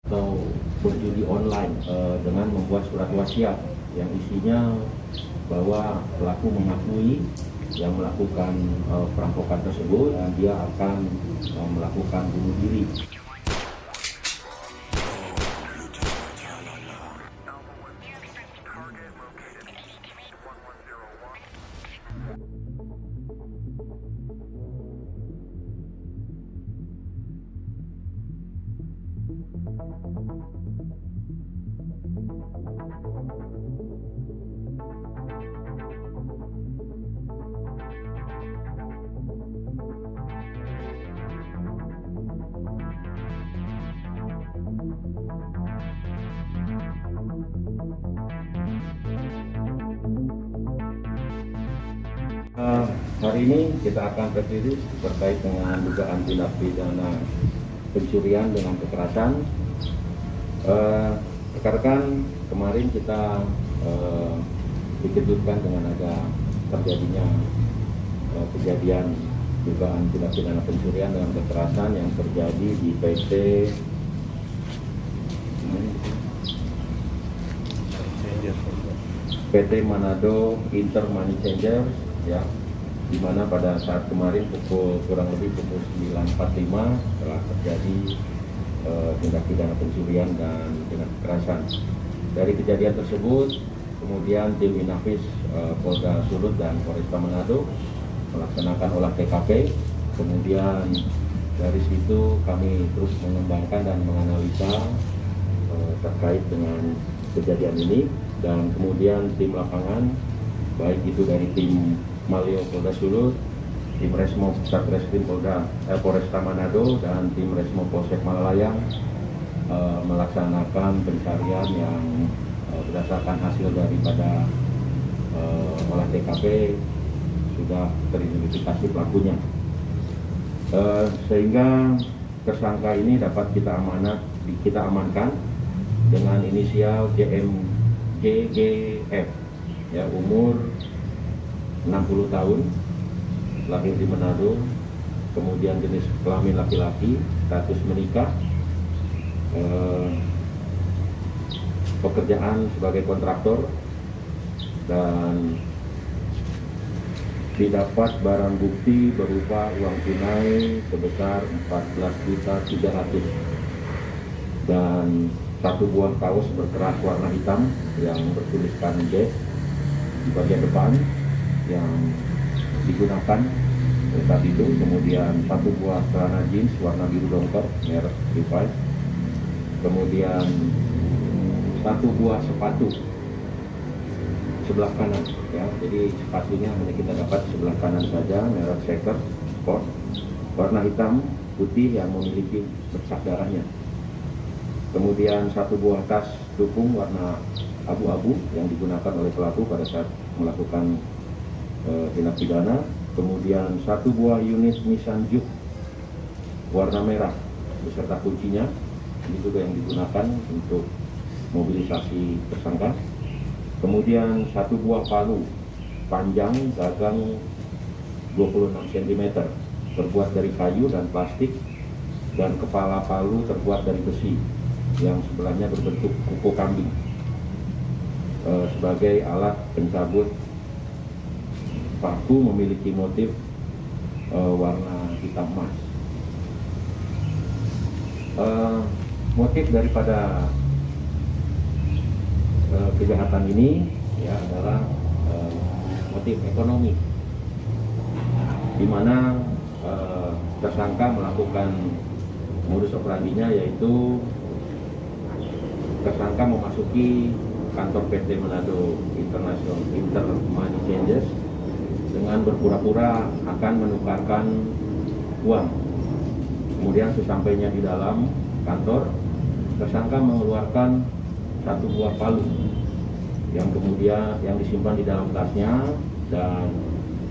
atau berjudi online dengan membuat surat wasiat yang isinya bahwa pelaku mengakui yang melakukan perampokan tersebut dan dia akan melakukan bunuh diri. Hari ini kita akan rilis terkait dengan dugaan tindak pidana pencurian dengan kekerasan. Rekan-rekan, kemarin kita dikejutkan dengan ada terjadinya kejadian dugaan tindak pidana pencurian dengan kekerasan yang terjadi di PT Manado Inter Money Changer, ya, di mana pada saat kemarin kurang lebih pukul 9.45 telah terjadi tindak pidana pencurian dan tindak kekerasan. Dari kejadian tersebut, kemudian tim Inafis Polda Sulut dan Polresta Manado melaksanakan olah TKP. Kemudian dari situ kami terus mengembangkan dan menganalisa terkait dengan kejadian ini, dan kemudian tim lapangan baik itu dari tim Malio Polda Sulut, tim Resmo Satreskrim Polresta Manado dan tim Resmo Polsek Malalayang melaksanakan pencarian yang berdasarkan hasil daripada olah TKP sudah teridentifikasi pelakunya, sehingga tersangka ini dapat kita amankan dengan inisial JGF, ya, umur 60 tahun, lahir di Manado, kemudian jenis kelamin laki-laki, status menikah, pekerjaan sebagai kontraktor, dan didapat barang bukti berupa uang tunai sebesar 14.300.000 dan satu buah kaos berkeras warna hitam yang bertuliskan J di bagian depan yang digunakan saat itu, kemudian satu buah celana jeans warna biru dongker merek Levi's, kemudian satu buah sepatu sebelah kanan, ya, jadi sepatunya hanya kita dapat sebelah kanan saja, merek Shaker Sport warna hitam putih yang memiliki bercak darahnya, kemudian satu buah tas dukung warna abu-abu yang digunakan oleh pelaku pada saat melakukan tindak pidana, kemudian satu buah unit Nissan Juke warna merah beserta kuncinya, ini juga yang digunakan untuk mobilisasi tersangka, kemudian satu buah palu panjang gagang 26 cm terbuat dari kayu dan plastik, dan kepala palu terbuat dari besi yang sebelahnya berbentuk kuku kambing sebagai alat pencabut. Paku memiliki motif warna hitam emas. Motif daripada kejahatan ini, ya, adalah motif ekonomi, di mana tersangka melakukan modus operandinya, yaitu tersangka memasuki kantor PT Manado International Inter Money Changers dengan berpura-pura akan menukarkan uang. Kemudian sesampainya di dalam kantor, tersangka mengeluarkan satu buah palu yang kemudian disimpan di dalam tasnya dan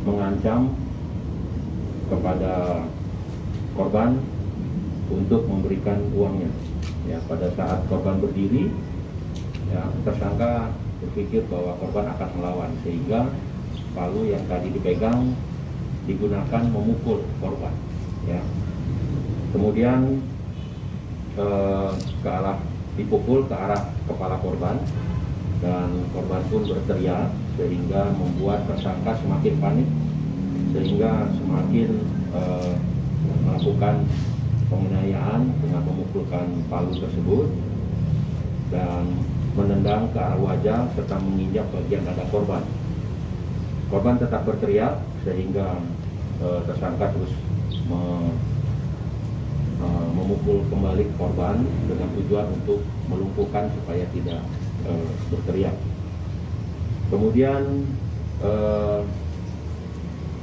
mengancam kepada korban untuk memberikan uangnya. Ya, pada saat korban berdiri, ya, tersangka berpikir bahwa korban akan melawan, sehingga palu yang tadi dipegang digunakan memukul korban. Ya. Kemudian ke arah dipukul ke arah kepala korban, dan korban pun berteriak sehingga membuat tersangka semakin panik, sehingga semakin melakukan penganiayaan dengan memukulkan palu tersebut dan menendang ke arah wajah serta menginjak bagian dada korban. Korban tetap berteriak sehingga tersangka terus memukul kembali korban dengan tujuan untuk melumpuhkan supaya tidak berteriak. Kemudian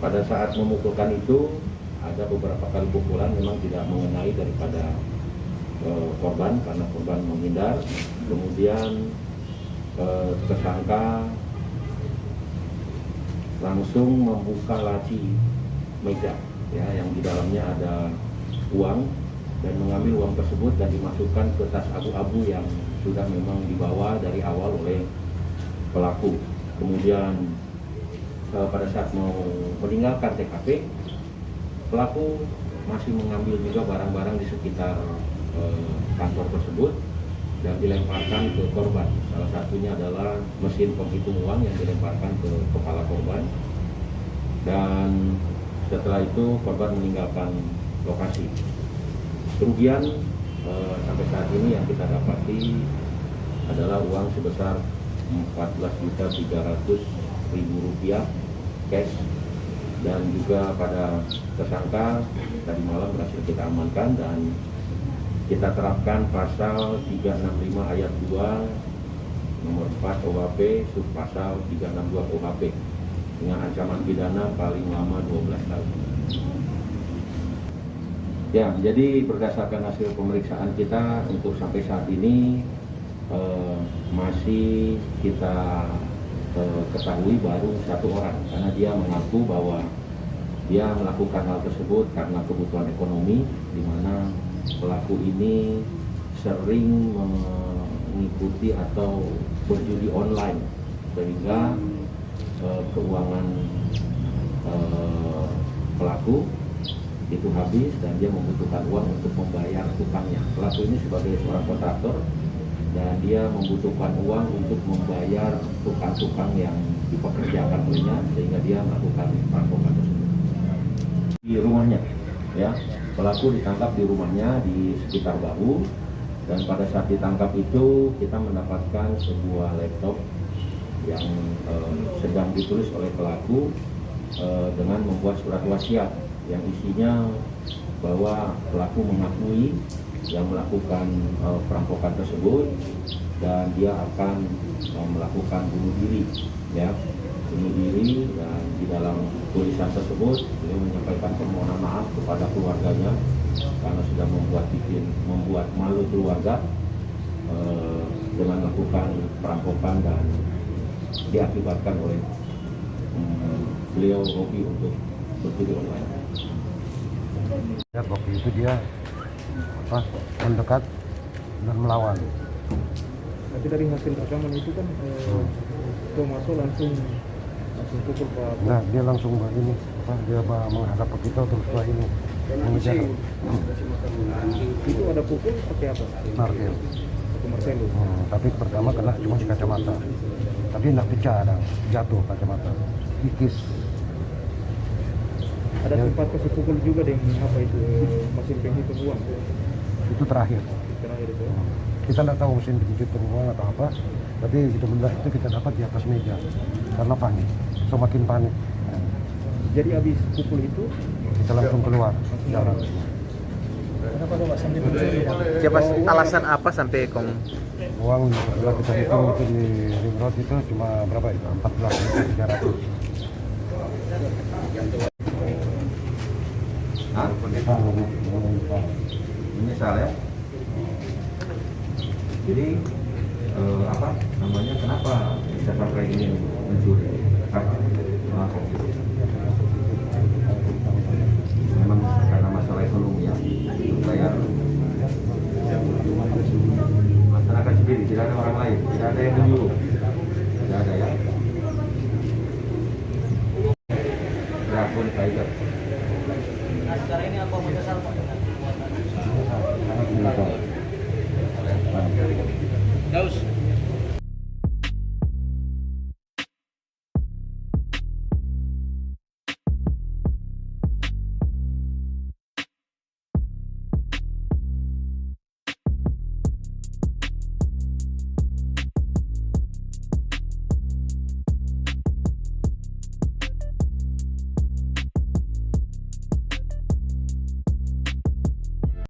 pada saat memukulkan itu ada beberapa kali pukulan memang tidak mengenai daripada korban karena korban menghindar. Kemudian tersangka langsung membuka laci meja ya, yang di dalamnya ada uang, dan mengambil uang tersebut dan dimasukkan ke tas abu-abu yang sudah memang dibawa dari awal oleh pelaku. Kemudian pada saat mau meninggalkan TKP, pelaku masih mengambil juga barang-barang di sekitar kantor tersebut dan dilemparkan ke korban. Salah satunya adalah mesin penghitung uang yang dilemparkan ke kepala korban, dan setelah itu korban meninggalkan lokasi. Kerugian sampai saat ini yang kita dapati adalah uang sebesar Rp14.300.000 cash, dan juga pada tersangka tadi malam berhasil kita amankan dan kita terapkan pasal 365 ayat 2 nomor 4 KUHP subpasal 362 KUHP dengan ancaman pidana paling lama 12 tahun. Ya, jadi berdasarkan hasil pemeriksaan kita untuk sampai saat ini masih kita ketahui baru 1 orang, karena dia mengaku bahwa dia melakukan hal tersebut karena kebutuhan ekonomi, di mana pelaku ini sering mengikuti atau berjudi online sehingga keuangan pelaku itu habis dan dia membutuhkan uang untuk membayar tukangnya. Pelaku ini sebagai seorang kontraktor dan dia membutuhkan uang untuk membayar tukang-tukang yang dipekerjakan olehnya, sehingga dia melakukan perampokan tersebut di rumahnya. Ya, pelaku ditangkap di rumahnya di sekitar Bahu, dan pada saat ditangkap itu kita mendapatkan sebuah laptop yang sedang ditulis oleh pelaku dengan membuat surat wasiat yang isinya bahwa pelaku mengakui yang melakukan perampokan tersebut dan dia akan melakukan bunuh diri, ya, bunuh diri. Dan di dalam tulisan tersebut beliau menyampaikan permohonan maaf kepada keluarganya karena sudah membuat malu keluarga dengan melakukan perampokan dan diakibatkan oleh beliau hobi untuk berjudi online. Ya, waktu itu dia mendekat dan melawan. Tapi dari hasil rekaman itu kan Tomaso langsung pukul Pak. Nah, dia langsung begini, dia menghadap ke kita terus setelah ini mengejar. Itu ada pukul pakai apa? Martil. Atau Marcelo. Tapi pertama kena cuma di kacamata. Tapi tidak pecah, ada jatuh kacamata. Kikis. Ada sempat kasih pukul juga dengan apa itu mesin penghitung uang. Itu terakhir. Terakhir itu. Kita tidak tahu mesin penghitung uang atau apa, tapi itu benda itu kita dapat di atas meja karena panik, semakin panik. Jadi habis pukul itu Kita langsung keluar jalan. kenapa kok Pak sampai mencuri? Siapa alasan apa sampai kong Uang setelah kita hitung itu di ring road itu cuma berapa itu? 14.300. Hah? Menyesal ya? Jadi apa namanya, kenapa bisa sampai ini mencuri? Memang karena masalah ekonomi ya, bayar masyarakat sendiri, tidak ada orang lain, tidak ada yang menyuruh, tidak ada ya.